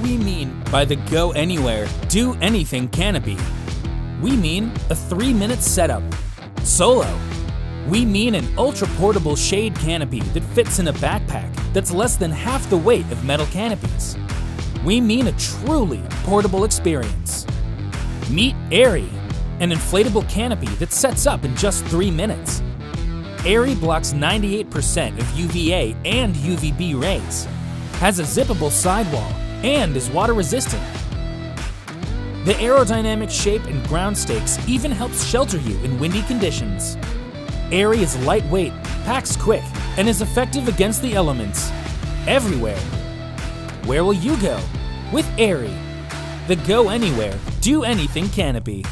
we mean by the Go Anywhere, Do Anything Canopy? We mean a 3-minute setup. Solo. We mean an ultra-portable shade canopy that fits in a backpack that's less than half the weight of metal canopies. We mean a truly portable experience. Meet Aeri, an inflatable canopy that sets up in just 3 minutes. Aeri blocks 98% of UVA and UVB rays, has a zippable sidewall, and is water resistant. The aerodynamic shape and ground stakes even helps shelter you in windy conditions. Aeri is lightweight, packs quick, and is effective against the elements. Everywhere. Where will you go? With Aeri, the Go Anywhere, Do Anything Canopy.